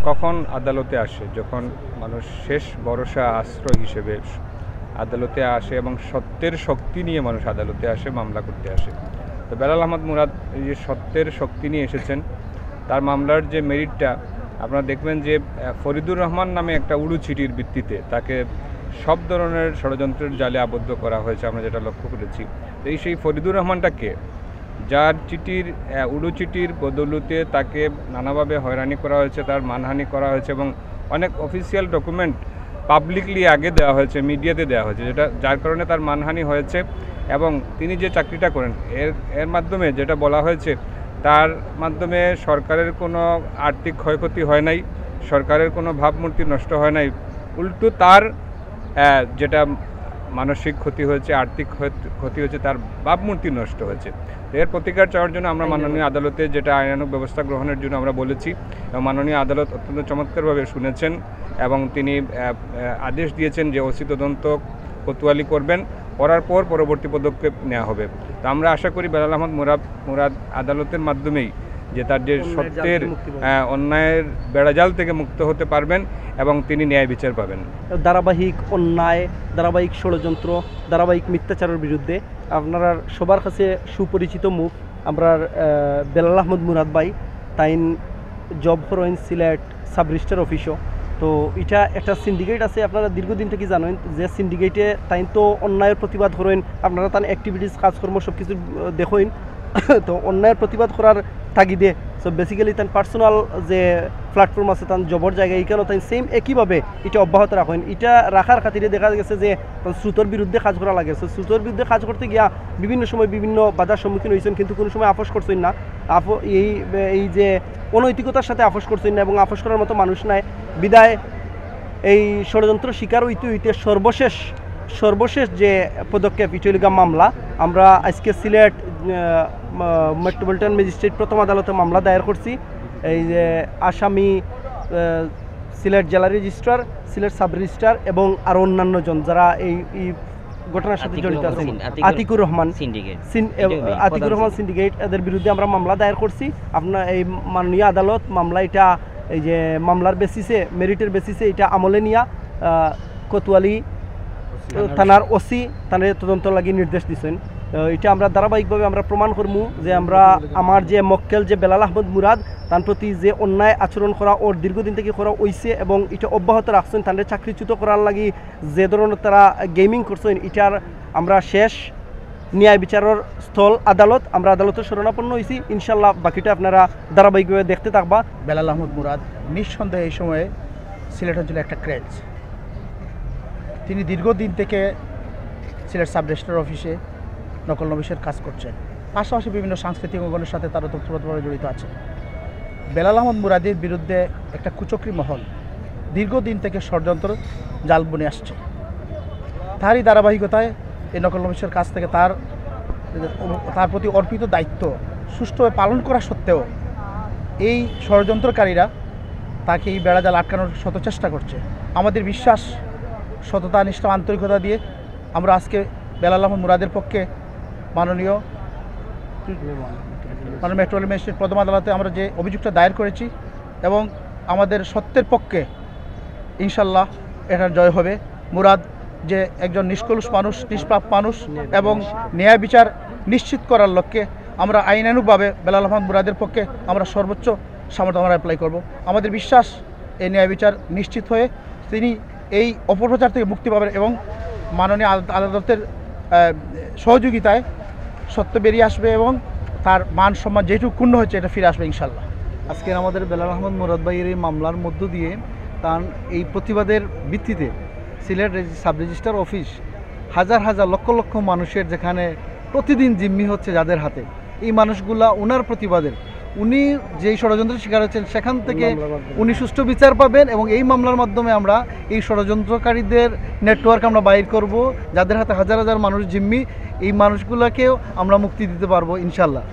কখন আদালতে আসে, যখন মানুষ শেষ ভরসা আশ্রয় হিসেবে আদালতে আসে এবং সত্যের শক্তি নিয়ে মানুষ আদালতে আসে, মামলা করতে আসে। তো বেলাল আহমদ মুরাদ এই যে সত্যের শক্তি নিয়ে এসেছেন, তার মামলার যে মেরিটটা আপনারা দেখবেন যে ফরিদুর রহমান নামে একটা উড়ু চিঠির ভিত্তিতে তাকে সব ধরনের ষড়যন্ত্রের জালে আবদ্ধ করা হয়েছে, আমরা যেটা লক্ষ্য করেছি। তো সেই ফরিদুর রহমানটা কে, যার চিঠির উড়ু চিঠির বদৌলতে তাকে নানাভাবে হয়রানি করা হয়েছে, তার মানহানি করা হয়েছে এবং অনেক অফিসিয়াল ডকুমেন্ট পাবলিকলি আগে দেওয়া হয়েছে, মিডিয়াতে দেওয়া হয়েছে, যার কারণে তার মানহানি হয়েছে। এবং তিনি যে চাকরিটা করেন এর মাধ্যমে যেটা বলা হয়েছে, তার মাধ্যমে সরকারের কোনো আর্থিক ক্ষয়ক্ষতি হয় নাই, সরকারের কোনো ভাবমূর্তি নষ্ট হয় নাই, উল্টো তার যেটা মানসিক ক্ষতি হয়েছে, আর্থিক ক্ষতি হয়েছে, তার ভাবমূর্তি নষ্ট হয়েছে। এর প্রতিকার চাওয়ার জন্য আমরা মাননীয় আদালতে যেটা আইনানুগ ব্যবস্থা গ্রহণের জন্য আমরা বলেছি, এবং মাননীয় আদালত অত্যন্ত চমৎকারভাবে শুনেছেন এবং তিনি আদেশ দিয়েছেন যে ওসি তদন্ত কোতোয়ালি করবেন, করার পর পরবর্তী পদক্ষেপ নেওয়া হবে। তো আমরা আশা করি বেলাল আহমদ মুরাদ আদালতের মাধ্যমেই যে তার যে সত্যের অন্যায়ের বেড়াজাল থেকে মুক্ত হতে পারবেন এবং তিনি ন্যায় বিচার পাবেন। ধারাবাহিক অন্যায়, ধারাবাহিক ষড়যন্ত্র, ধারাবাহিক মিথ্যাচারের বিরুদ্ধে আপনারা সবার কাছে সুপরিচিত মুখ আমরা বেলাল আহমদ মুরাদ ভাই, তাইন জব হরইন সিলেট সাব রেজিস্ট্রার অফিসও। তো এটা একটা সিন্ডিকেট আছে, আপনারা দীর্ঘদিন থেকে জানেন যে সিন্ডিকেটে তাই তো অন্যায়ের প্রতিবাদ করেন, আপনারা তার অ্যাক্টিভিটিস কাজকর্ম সব কিছু দেখেন। তো অন্যায়ের প্রতিবাদ করার তাগিদে সো বেসিক্যালি তার পার্সোনাল যে প্ল্যাটফর্ম আছে তার জবর জায়গায় এইখানেও তাই সেম একইভাবে এটা অব্যাহত রাখেন। এটা রাখার খাতিরে দেখা গেছে যে শ্রুতর বিরুদ্ধে কাজ করা লাগে। সো শ্রুতর বিরুদ্ধে কাজ করতে গিয়া বিভিন্ন সময় বিভিন্ন বাধার সম্মুখীন হয়েছেন, কিন্তু কোনো সময় আপোষ করছেন না। এই যে অনৈতিকতার সাথে আপোষ করছেন না এবং আপোষ করার মতো মানুষ নাই বিদায় এই ষড়যন্ত্র শিকার হইতে হইতে সর্বশেষ যে পদক্ষেপ ইটলিগা মামলা। আমরা আজকে সিলেট মেট্রোপলিটন ম্যাজিস্ট্রেট প্রথম আদালতে মামলা দায়ের করছি। এই যে আসামি সিলেট জেলা রেজিস্ট্রার, সিলেট সাব রেজিস্ট্রার এবং আরও অন্যান্য জন যারা এই ঘটনার সাথে জড়িত আছেন, আতিকুর রহমান সিন্ডিকেট, এদের বিরুদ্ধে আমরা মামলা দায়ের করছি। আপনার এই মাননীয় আদালত মামলা এটা এই যে মামলার বেসিসে, মেরিটের বেসিসে এটা আমলে নিয়া কোতোয়ালি থানার ওসি তাদের তদন্ত লাগি নির্দেশ দিচ্ছেন। এটা আমরা ধারাবাহিকভাবে আমরা প্রমাণ করবো যে আমার যে মক্কেল যে বেলাল আহমদ মুরাদ তার প্রতি যে অন্যায় আচরণ করা ওর দীর্ঘদিন থেকে করা হয়েছে এবং এটা অব্যাহত রাখছেন, তাদের চাকরিচ্যুত করার লাগি যে ধরনের তারা গেমিং করছেন, এটার আমরা শেষ ন্যায় বিচারের স্থল আদালত, আমরা আদালতের শরণাপন্ন হয়েছি। ইনশাল্লাহ বাকিটা আপনারা ধারাবাহিকভাবে দেখতে থাকবা। বেলাল আহমদ মুরাদ নিঃসন্দেহে এই সময়ে সিলেট অঞ্চলে একটা ক্রেজ। তিনি দীর্ঘদিন থেকে সিলেট সাব রেজিস্ট্রার অফিসে নকল নবিশের কাজ করছেন, পাশাপাশি বিভিন্ন সাংস্কৃতিক অঙ্গনের সাথে তারা তথ্যগতভাবে জড়িত আছে। বেলাল আহমদ মুরাদের বিরুদ্ধে একটা কুচক্রী মহল দীর্ঘদিন থেকে ষড়যন্ত্র জাল বুনে আসছে। তারই ধারাবাহিকতায় এই নকল নবিশের কাছ থেকে তার প্রতি অর্পিত দায়িত্ব সুষ্ঠুভাবে পালন করা সত্ত্বেও এই ষড়যন্ত্রকারীরা তাকে এই বেড়াজাল আটকানোর শত চেষ্টা করছে। আমাদের বিশ্বাস, সততা, নিষ্ঠা, আন্তরিকতা দিয়ে আমরা আজকে বেলাল আহমদ মুরাদের পক্ষে মাননীয় মেট্রোপলিটন ম্যাজিস্ট্রেট প্রথম আদালতে আমরা যে অভিযোগটা দায়ের করেছি এবং আমাদের সত্যের পক্ষে ইনশাল্লাহ এটার জয় হবে। মুরাদ যে একজন নিষ্কলুষ মানুষ, নিষ্পাপ মানুষ এবং ন্যায় বিচার নিশ্চিত করার লক্ষ্যে আমরা আইনানুগভাবে বেলাল আহমদ মুরাদের পক্ষে আমরা সর্বোচ্চ সামর্থ্য আমরা অ্যাপ্লাই করব। আমাদের বিশ্বাস এই ন্যায় বিচার নিশ্চিত হয়ে তিনি এই অপপ্রচার থেকে মুক্তি পাবেন এবং মাননীয় আদালতের সহযোগিতায় সত্য বেরিয়ে আসবে এবং তার মান সম্মান যেটুকু ক্ষুণ্ণ হচ্ছে এটা ফিরে আসবে ইনশাল্লাহ। আজকে আমাদের বেলাল আহমদ মুরাদ ভাইয়ের এই মামলার মধ্য দিয়ে তার এই প্রতিবাদের ভিত্তিতে সিলেট সাব রেজিস্ট্রার অফিস হাজার হাজার লক্ষ লক্ষ মানুষের যেখানে প্রতিদিন জিম্মি হচ্ছে যাদের হাতে, এই মানুষগুলা ওনার প্রতিবাদের, উনি যেই ষড়যন্ত্রের শিকার হচ্ছেন সেখান থেকে উনি সুষ্ঠু বিচার পাবেন এবং এই মামলার মাধ্যমে আমরা এই ষড়যন্ত্রকারীদের নেটওয়ার্ক আমরা বাইর করব, যাদের হাতে হাজার হাজার মানুষ জিম্মি, এই মানুষগুলোকেও আমরা মুক্তি দিতে পারবো ইনশাল্লাহ।